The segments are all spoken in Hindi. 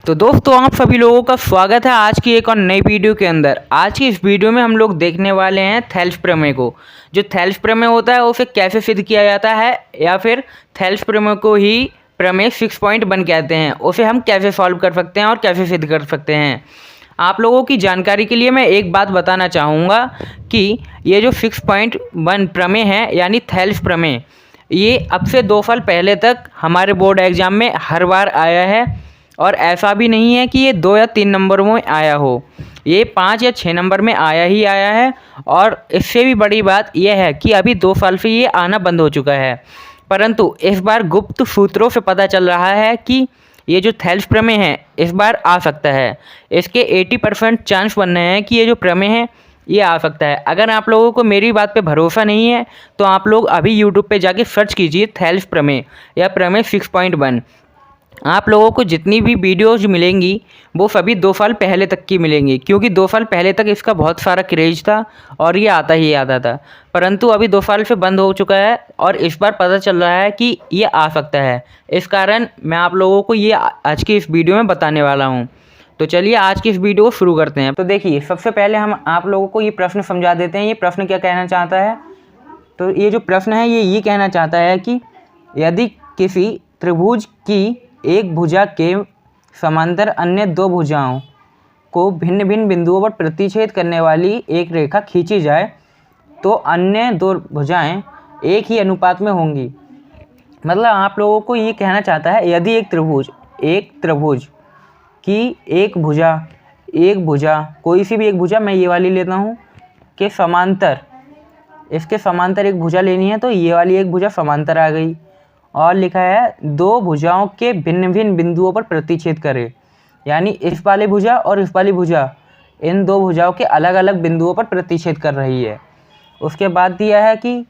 तो दोस्तों आप सभी लोगों का स्वागत है आज की एक और नई वीडियो के अंदर। आज की इस वीडियो में हम लोग देखने वाले हैं थेल्स प्रमेय को। जो थेल्स प्रमेय होता है उसे कैसे सिद्ध किया जाता है, या फिर थेल्स प्रमेय को ही प्रमेय 6.1 कहते हैं, उसे हम कैसे सॉल्व कर सकते हैं और कैसे सिद्ध कर सकते हैं। आप लोगों की जानकारी के लिए मैं एक बात बताना चाहूँगा कि ये जो 6.1 प्रमेय है यानी थेल्स प्रमेय, ये अब से 2 साल पहले तक हमारे बोर्ड एग्ज़ाम में हर बार आया है। और ऐसा भी नहीं है कि ये 2 या 3 नंबरों में आया हो, ये 5 या 6 नंबर में आया ही आया है। और इससे भी बड़ी बात यह है कि अभी 2 साल से ये आना बंद हो चुका है, परंतु इस बार गुप्त सूत्रों से पता चल रहा है कि ये जो थेल्स प्रमेय है इस बार आ सकता है। इसके 80% चांस बन रहे हैं कि ये जो प्रमेय है ये आ सकता है। अगर आप लोगों को मेरी बात पे भरोसा नहीं है तो आप लोग अभी यूट्यूब पे जाके सर्च कीजिए थेल्स प्रमेय या प्रमेय 6.1। आप लोगों को जितनी भी वीडियोज़ मिलेंगी वो सभी 2 साल पहले तक की मिलेंगी, क्योंकि 2 साल पहले तक इसका बहुत सारा क्रेज था और ये आता ही आता था। परंतु अभी 2 साल से बंद हो चुका है और इस बार पता चल रहा है कि ये आ सकता है। इस कारण मैं आप लोगों को ये आज की इस वीडियो में बताने वाला हूँ। तो चलिए आज की इस वीडियो को शुरू करते हैं। तो देखिए, सबसे पहले हम आप लोगों को ये प्रश्न समझा देते हैं। ये प्रश्न क्या कहना चाहता है? तो ये जो प्रश्न है ये कहना चाहता है कि यदि किसी त्रिभुज की एक भुजा के समांतर अन्य 2 भुजाओं को भिन्न भिन्न बिंदुओं पर प्रतिच्छेद करने वाली एक रेखा खींची जाए तो अन्य 2 भुजाएं एक ही अनुपात में होंगी। मतलब आप लोगों को ये कहना चाहता है, यदि एक त्रिभुज की एक भुजा कोई सी भी एक भुजा, मैं ये वाली लेता हूँ, के समांतर, इसके समांतर एक भुजा लेनी है तो ये वाली एक भुजा समांतर आ गई। और लिखा है 2 भुजाओं के भिन्न भिन्न बिंदुओं पर प्रतिच्छेद करे, यानी इस वाली भुजा और इस वाली भुजा इन 2 भुजाओं के अलग अलग बिंदुओं पर प्रतिच्छेद कर रही है। उसके बाद दिया है कि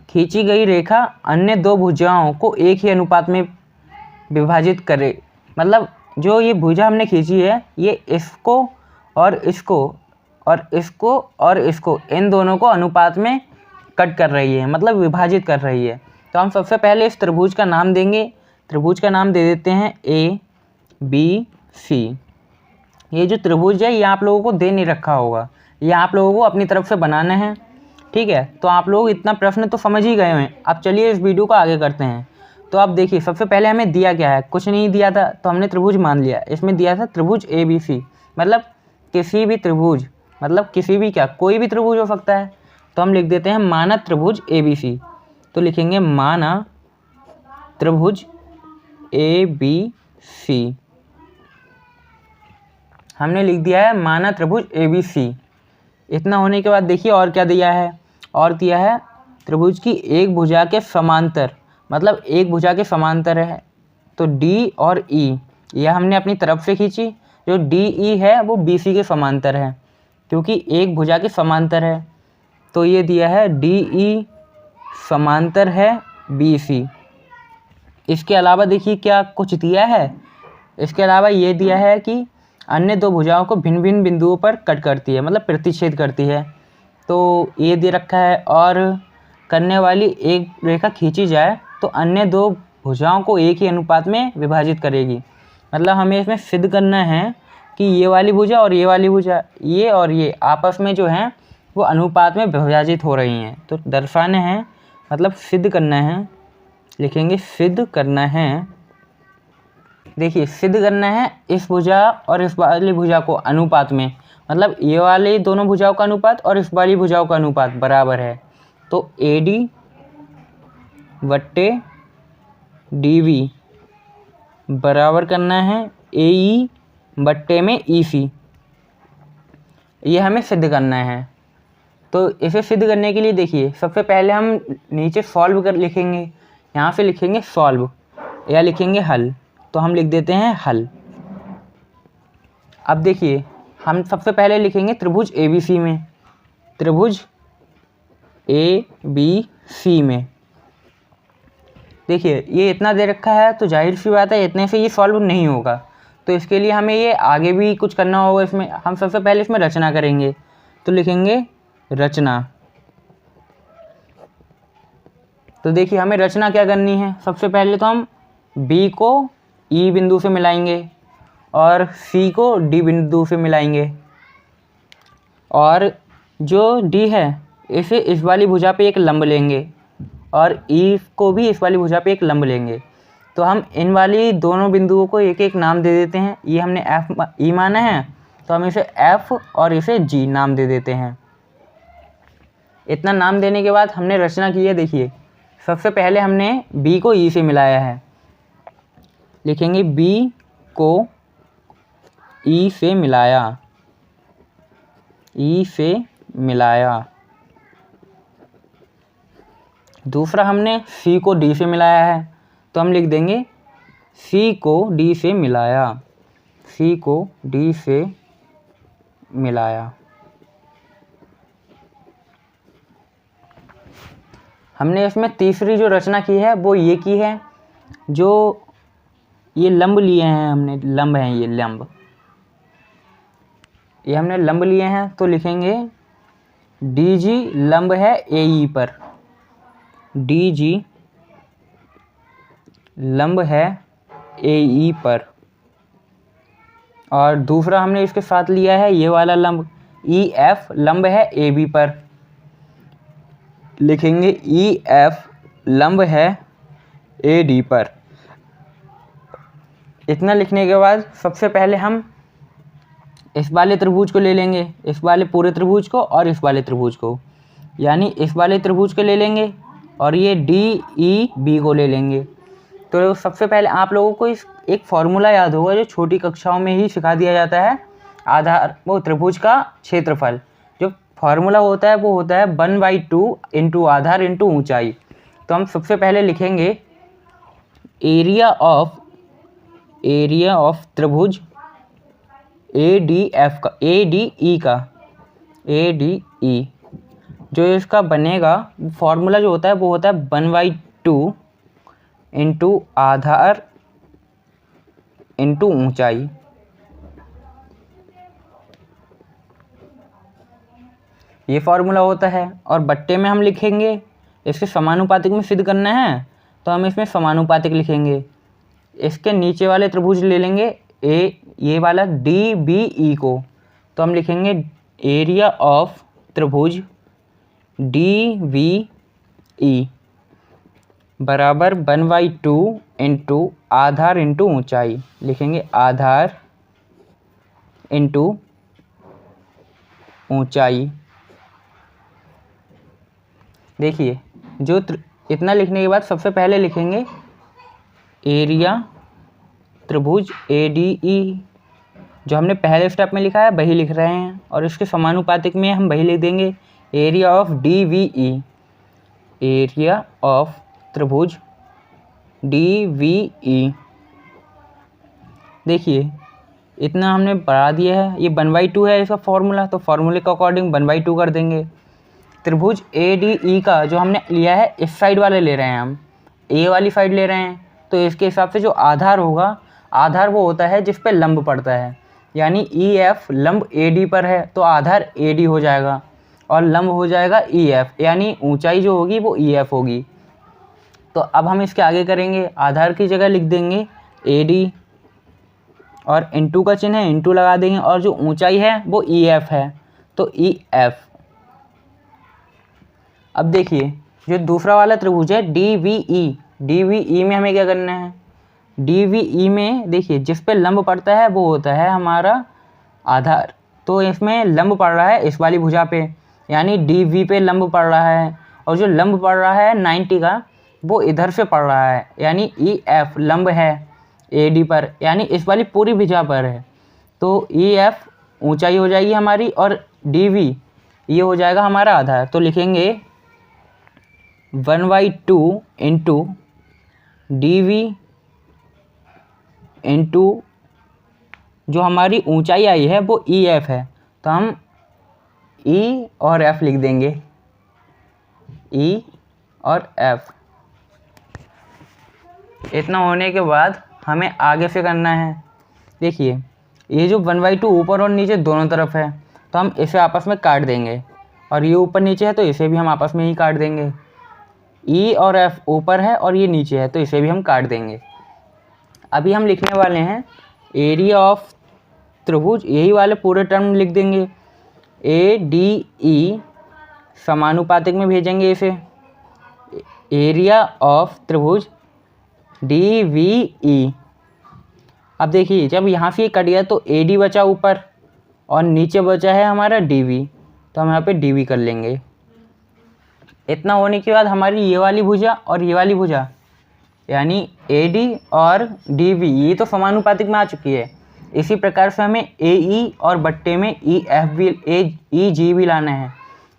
खींची गई रेखा अन्य 2 भुजाओं को एक ही अनुपात में विभाजित करे। मतलब जो ये भुजा हमने खींची है ये इसको और इसको और इसको और इसको, इन दोनों को अनुपात में कट कर रही है, मतलब विभाजित कर रही है। तो हम सबसे पहले इस त्रिभुज का नाम देंगे। त्रिभुज का नाम दे देते हैं ABC। ये जो त्रिभुज है ये आप लोगों को दे नहीं रखा होगा, ये आप लोगों को अपनी तरफ से बनाना है, ठीक है। तो आप लोग इतना प्रश्न तो समझ ही गए हैं। अब चलिए इस वीडियो को आगे करते हैं। तो आप देखिए, सबसे पहले हमें दिया क्या है, कुछ नहीं दिया था तो हमने त्रिभुज मान लिया। इसमें दिया था त्रिभुज ABC, मतलब किसी भी त्रिभुज, मतलब किसी भी क्या, कोई भी त्रिभुज हो सकता है। तो हम लिख देते हैं माना त्रिभुज ABC। तो लिखेंगे माना त्रिभुज ABC। हमने लिख दिया है माना त्रिभुज ABC। इतना होने के बाद देखिए और क्या दिया है, और दिया है त्रिभुज की एक भुजा के समांतर, मतलब एक भुजा के समांतर है तो D और E, यह हमने अपनी तरफ से खींची। जो DE है वो BC के समांतर है, क्योंकि एक भुजा के समांतर है। तो ये दिया है DE समांतर है BC। इसके अलावा देखिए क्या कुछ दिया है, इसके अलावा ये दिया है कि अन्य 2 भुजाओं को भिन्न भिन्न बिंदुओं पर कट करती है, मतलब प्रतिच्छेद करती है। तो ये दे रखा है, और करने वाली एक रेखा खींची जाए तो अन्य 2 भुजाओं को एक ही अनुपात में विभाजित करेगी। मतलब हमें इसमें सिद्ध करना है कि ये वाली भुजा और ये वाली भुजा, ये और ये आपस में जो हैं वो अनुपात में विभाजित हो रही हैं। तो दर्शाने हैं, मतलब सिद्ध करना है। लिखेंगे सिद्ध करना है। देखिए, सिद्ध करना है इस भुजा और इस वाली भुजा को अनुपात में, मतलब ये वाली दोनों भुजाओं का अनुपात और इस वाली भुजाओं का अनुपात बराबर है। तो AD बट्टे DB बराबर करना है AE बट्टे में EC। ये हमें सिद्ध करना है। तो इसे सिद्ध करने के लिए देखिए, सबसे पहले हम नीचे सॉल्व कर लिखेंगे, यहाँ से लिखेंगे सॉल्व या लिखेंगे हल। तो हम लिख देते हैं हल। अब देखिए, हम सबसे पहले लिखेंगे त्रिभुज ABC में, त्रिभुज ABC में देखिए ये इतना दे रखा है तो जाहिर सी बात है इतने से ये सॉल्व नहीं होगा। तो इसके लिए हमें ये आगे भी कुछ करना होगा। इसमें हम सबसे पहले इसमें रचना करेंगे, तो लिखेंगे रचना। तो देखिए हमें रचना क्या करनी है, सबसे पहले तो हम B को E बिंदु से मिलाएंगे और सी को डी बिंदु से मिलाएंगे, और जो डी है इसे इस वाली भुजा पे एक लंब लेंगे और ई को भी इस वाली भुजा पे एक लंब लेंगे। तो हम इन वाली दोनों बिंदुओं को एक एक नाम दे देते हैं। ये हमने एफ ई माना है तो हम इसे एफ और इसे जी नाम दे देते हैं। इतना नाम देने के बाद हमने रचना की है। देखिए, सबसे पहले हमने बी को ई से मिलाया है, लिखेंगे बी को ई से मिलाया, ई से मिलाया। दूसरा हमने सी को डी से मिलाया है तो हम लिख देंगे सी को डी से मिलाया, सी को डी से मिलाया। हमने इसमें तीसरी जो रचना की है वो ये की है, जो ये लंब लिए हैं हमने, लंब हैं ये लंब, ये हमने लंब लिए हैं तो लिखेंगे डी जी लंब है ए ई पर, डी जी लंब है ए ई पर। और दूसरा हमने इसके साथ लिया है ये वाला लंब, ई एफ लंब है ए बी पर, लिखेंगे ई एफ लंब है ए डी पर। इतना लिखने के बाद सबसे पहले हम इस वाले त्रिभुज को ले लेंगे, इस वाले पूरे त्रिभुज को और इस वाले त्रिभुज को, यानी इस वाले त्रिभुज को ले लेंगे और ये डी ई बी को ले लेंगे। तो सबसे पहले आप लोगों को इस एक फॉर्मूला याद होगा जो छोटी कक्षाओं में ही सिखा दिया जाता है, आधार वो त्रिभुज का क्षेत्रफल। जो फॉर्मूला होता है वो होता है 1/2 इंटू आधार इंटू ऊंचाई। तो हम सबसे पहले लिखेंगे एरिया ऑफ त्रिभुज ए डी एफ का, ए डी ई का, ए डी ई, जो इसका बनेगा फॉर्मूला जो होता है वो होता है 1/2 इंटू आधार इंटू ऊंचाई। ये फॉर्मूला होता है। और बट्टे में हम लिखेंगे, इसके समानुपातिक में सिद्ध करना है तो हम इसमें समानुपातिक लिखेंगे। इसके नीचे वाले त्रिभुज ले लेंगे ए, ये वाला डी बी ई को, तो हम लिखेंगे एरिया ऑफ त्रिभुज डी बी ई बराबर 1/2 इंटू आधार इंटू ऊंचाई, लिखेंगे आधार इंटू ऊंचाई। देखिए, जो इतना लिखने के बाद सबसे पहले लिखेंगे एरिया त्रिभुज ए डी ई, जो हमने पहले स्टेप में लिखा है वही लिख रहे हैं, और इसके समानुपातिक में हम वही लिख देंगे area of D V E, area of त्रिभुज डी वी ई। देखिए, इतना हमने बढ़ा दिया है, ये 1/2 है इसका फॉर्मूला, तो फॉर्मूले के अकॉर्डिंग 1/2 कर देंगे। त्रिभुज ए डी ई का जो हमने लिया है इस साइड वाले ले रहे हैं, हम ए वाली साइड ले रहे हैं, तो इसके हिसाब से जो आधार होगा, आधार वो होता है जिस पे लंब पड़ता है, यानी ई एफ लंब ए डी पर है तो आधार ए डी हो जाएगा और लंब हो जाएगा ई एफ, यानी ऊंचाई जो होगी वो ई एफ होगी। तो अब हम इसके आगे करेंगे, आधार की जगह लिख देंगे ए डी और इंटू का चिन्ह है, इंटू लगा देंगे, और जो ऊंचाई है वो ई एफ है तो ई एफ। अब देखिए, जो दूसरा वाला त्रिभुज है D V E, D V E में हमें क्या करना है, डी वी ई में देखिए जिस पे लंब पड़ता है वो होता है हमारा आधार, तो इसमें लंब पड़ रहा है इस वाली भुजा पे, यानी डी वी पे लंब पड़ रहा है, और जो लंब पड़ रहा है 90 का वो इधर से पड़ रहा है, यानी ई एफ लंब है ए डी पर, यानी इस वाली पूरी भुजा पर है, तो ई एफ ऊंचाई हो जाएगी हमारी और डी वी ये हो जाएगा हमारा आधार। तो लिखेंगे 1/2 इंटू डी वी इंटू जो हमारी ऊंचाई आई है वो ई एफ है, तो हम ई और एफ लिख देंगे, ई और एफ। इतना होने के बाद हमें आगे से करना है। देखिए, ये जो 1/2 ऊपर और नीचे दोनों तरफ है तो हम इसे आपस में काट देंगे, और ये ऊपर नीचे है तो इसे भी हम आपस में ही काट देंगे। ई और एफ ऊपर है और ये नीचे है तो इसे भी हम काट देंगे। अभी हम लिखने वाले हैं एरिया ऑफ त्रिभुज, यही वाले पूरे टर्म लिख देंगे। ADE समानुपातिक में भेजेंगे इसे, एरिया ऑफ त्रिभुज DVE। अब देखिए जब यहाँ से कट गया तो AD बचा ऊपर और नीचे बचा है हमारा DV, तो हम यहाँ पे DV कर लेंगे। इतना होने के बाद हमारी ये वाली भुजा और ये वाली भुजा यानी AD और DV ये तो समानुपातिक में आ चुकी है। इसी प्रकार से हमें AE और बट्टे में EG भी लाना है,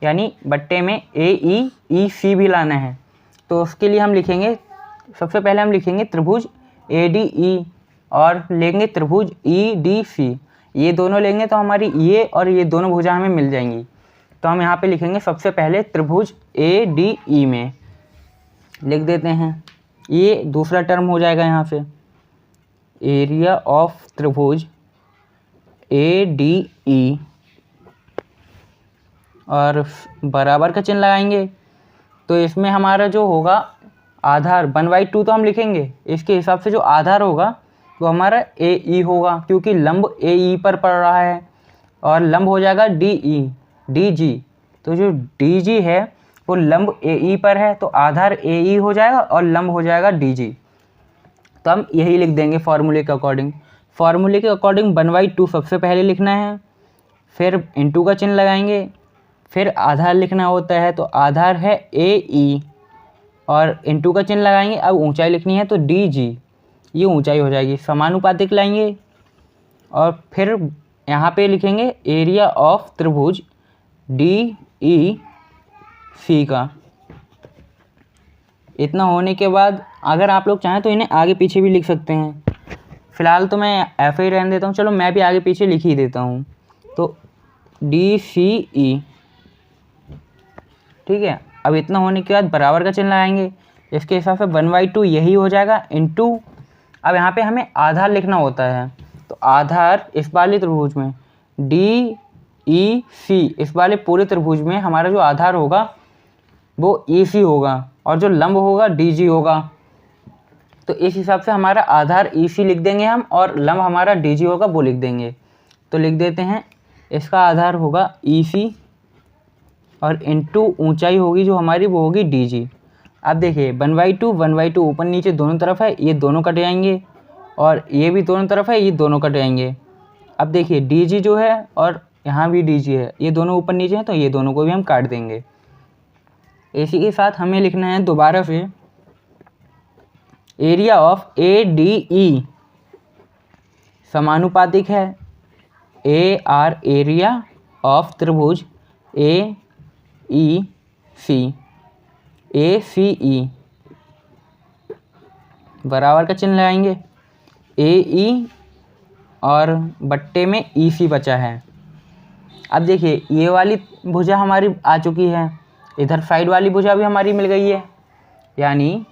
यानी बट्टे में AEC भी लाना है। तो उसके लिए हम लिखेंगे, सबसे पहले हम लिखेंगे त्रिभुज ADE और लेंगे त्रिभुज EDC। ये दोनों लेंगे तो हमारी ये और ये दोनों भुजा हमें मिल जाएंगी। तो हम यहाँ पे लिखेंगे सबसे पहले त्रिभुज ADE में लिख देते हैं, ये दूसरा टर्म हो जाएगा यहाँ से, एरिया ऑफ त्रिभुज ADE और बराबर का चिन्ह लगाएंगे। तो इसमें हमारा जो होगा आधार 1/2 तो हम लिखेंगे, इसके हिसाब से जो आधार होगा वो हमारा AE होगा, क्योंकि लंब AE पर पड़ रहा है, और लंब हो जाएगा DG। तो जो DG है वो लंब AE पर है, तो आधार AE हो जाएगा और लंब हो जाएगा DG। तो हम यही लिख देंगे फॉर्मूले के अकॉर्डिंग। फॉर्मूले के अकॉर्डिंग 1/2 सबसे पहले लिखना है, फिर इंटू का चिन्ह लगाएंगे, फिर आधार लिखना होता है, तो आधार है AE और इंटू का चिन्ह लगाएंगे। अब ऊंचाई लिखनी है तो DG, ये ऊंचाई हो जाएगी। समानुपातिक लाएंगे और फिर यहाँ पे लिखेंगे एरिया ऑफ त्रिभुज DEC का। इतना होने के बाद अगर आप लोग चाहें तो इन्हें आगे पीछे भी लिख सकते हैं, फ़िलहाल तो मैं ऐसे ही रहने देता हूँ। चलो मैं भी आगे पीछे लिख ही देता हूँ, तो DCE, ठीक है। अब इतना होने के बाद बराबर का चिन्ह लगाएंगे, इसके हिसाब से 1/2 यही हो जाएगा इंटू। अब यहाँ पे हमें आधार लिखना होता है, तो आधार इस वाले त्रिभुज में DEC, इस वाले पूरे त्रिभुज में हमारा जो आधार होगा वो EC होगा और जो लंब होगा DG होगा। तो इस हिसाब से हमारा आधार EC लिख देंगे हम और लंब हमारा DG होगा वो लिख देंगे। तो लिख देते हैं, इसका आधार होगा EC और इंटू ऊंचाई होगी जो हमारी वो होगी DG। अब देखिए 1/2 ऊपर नीचे दोनों तरफ है, ये दोनों कट जाएंगे और ये भी दोनों तरफ है, ये दोनों कट जाएंगे। अब देखिए DG जो है और यहाँ भी DG है, ये दोनों ऊपर नीचे हैं, तो ये दोनों को भी हम काट देंगे। इसी के साथ हमें लिखना है दोबारा से एरिया ऑफ ADE, समानुपातिक है AR, एरिया ऑफ त्रिभुज ACE, बराबर का चिन्ह लगाएंगे, AE और बट्टे में EC बचा है। अब देखिए ये वाली भुजा हमारी आ चुकी है, इधर साइड वाली भुजा भी हमारी मिल गई है, यानी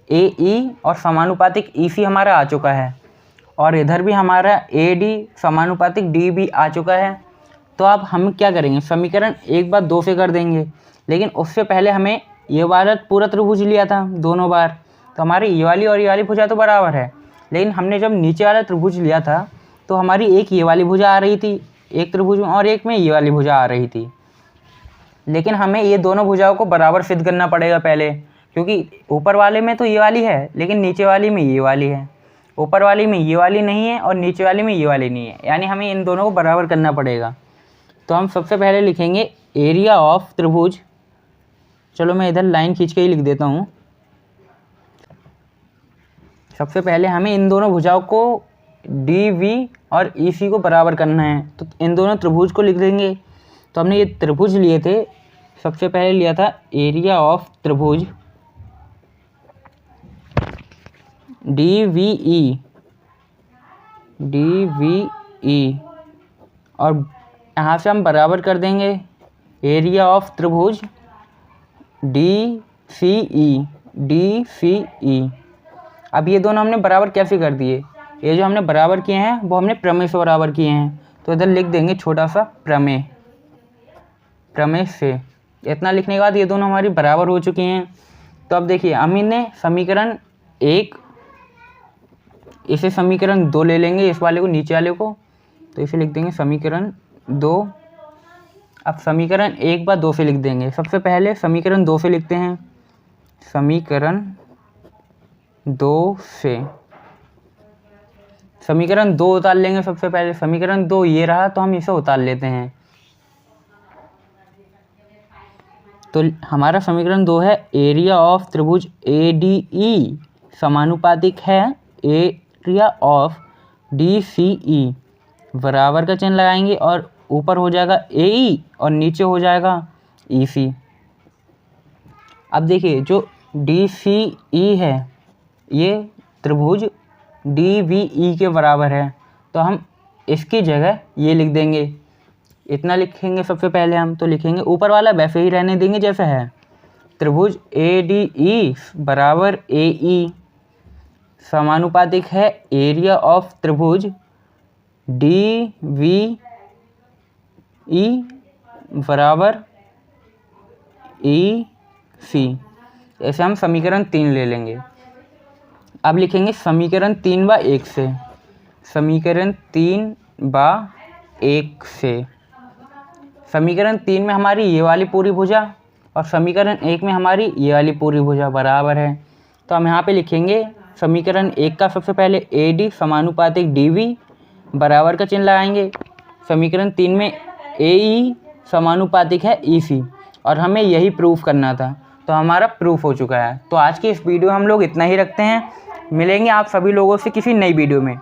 AE और समानुपातिक EC हमारा आ चुका है, और इधर भी हमारा AD समानुपातिक DB आ चुका है। तो अब हम क्या करेंगे, समीकरण एक बार 2 से कर देंगे, लेकिन उससे पहले हमें ये वाला पूरा त्रिभुज लिया था दोनों बार, तो हमारी ये वाली और ये वाली भुजा तो बराबर है, लेकिन हमने जब नीचे वाला त्रिभुज लिया था तो हमारी एक ये वाली भुजा आ रही थी एक त्रिभुज में और एक में ये वाली भुजा आ रही थी। लेकिन हमें ये दोनों भुजाओं को बराबर सिद्ध करना पड़ेगा पहले, क्योंकि ऊपर वाले में तो ये वाली है लेकिन नीचे वाली में ये वाली है, ऊपर वाली में ये वाली नहीं है और नीचे वाली में ये वाली नहीं है, यानी हमें इन दोनों को बराबर करना पड़ेगा। तो हम सबसे पहले लिखेंगे एरिया ऑफ त्रिभुज, चलो मैं इधर लाइन खींच के ही लिख देता हूँ। सबसे पहले हमें इन दोनों भुजाओं को DV और EC को बराबर करना है, तो इन दोनों त्रिभुज को लिख देंगे। तो हमने ये त्रिभुज लिए थे, सबसे पहले लिया था एरिया ऑफ त्रिभुज DVE और यहाँ से हम बराबर कर देंगे एरिया ऑफ त्रिभुज DCE। अब ये दोनों हमने बराबर कैसे कर दिए, ये जो हमने बराबर किए हैं वो हमने प्रमेय से बराबर किए हैं, तो इधर लिख देंगे छोटा सा प्रमेय से। इतना लिखने के बाद ये दोनों हमारी बराबर हो चुकी हैं। तो अब देखिए हम इन्हें समीकरण 1 इसे समीकरण 2 ले लेंगे, इस वाले को, नीचे वाले को, तो इसे लिख देंगे समीकरण 2। अब समीकरण 1 व 2 से लिख देंगे। सबसे पहले समीकरण 2 से लिखते हैं, समीकरण 2 से समीकरण 2 उतार लेंगे। सबसे पहले समीकरण 2 ये रहा, तो हम इसे उतार लेते हैं। तो हमारा समीकरण 2 है एरिया ऑफ त्रिभुज ADE समानुपातिक है एरिया ऑफ DCE। बराबर का चिन्ह लगाएंगे और ऊपर हो जाएगा AE और नीचे हो जाएगा EC। अब देखिए जो DCE है ये त्रिभुज DBE के बराबर है, तो हम इसकी जगह ये लिख देंगे। इतना लिखेंगे सबसे पहले हम, तो लिखेंगे ऊपर वाला वैसे ही रहने देंगे जैसा है। त्रिभुज ADE बराबर AE समानुपातिक है एरिया ऑफ त्रिभुज DBE बराबर EC। ऐसे हम समीकरण 3 ले लेंगे। अब लिखेंगे समीकरण 3 व 1 से, समीकरण 3 व 1 से। समीकरण 3 में हमारी ये वाली पूरी भुजा और समीकरण 1 में हमारी ये वाली पूरी भुजा बराबर है, तो हम यहाँ पे लिखेंगे समीकरण 1 का सबसे पहले AD समानुपातिक DB बराबर का चिन्ह लगाएंगे। समीकरण 3 में AE समानुपातिक है EC, और हमें यही प्रूफ करना था, तो हमारा प्रूफ हो चुका है। तो आज की इस वीडियो हम लोग इतना ही रखते हैं। मिलेंगे आप सभी लोगों से किसी नई वीडियो में।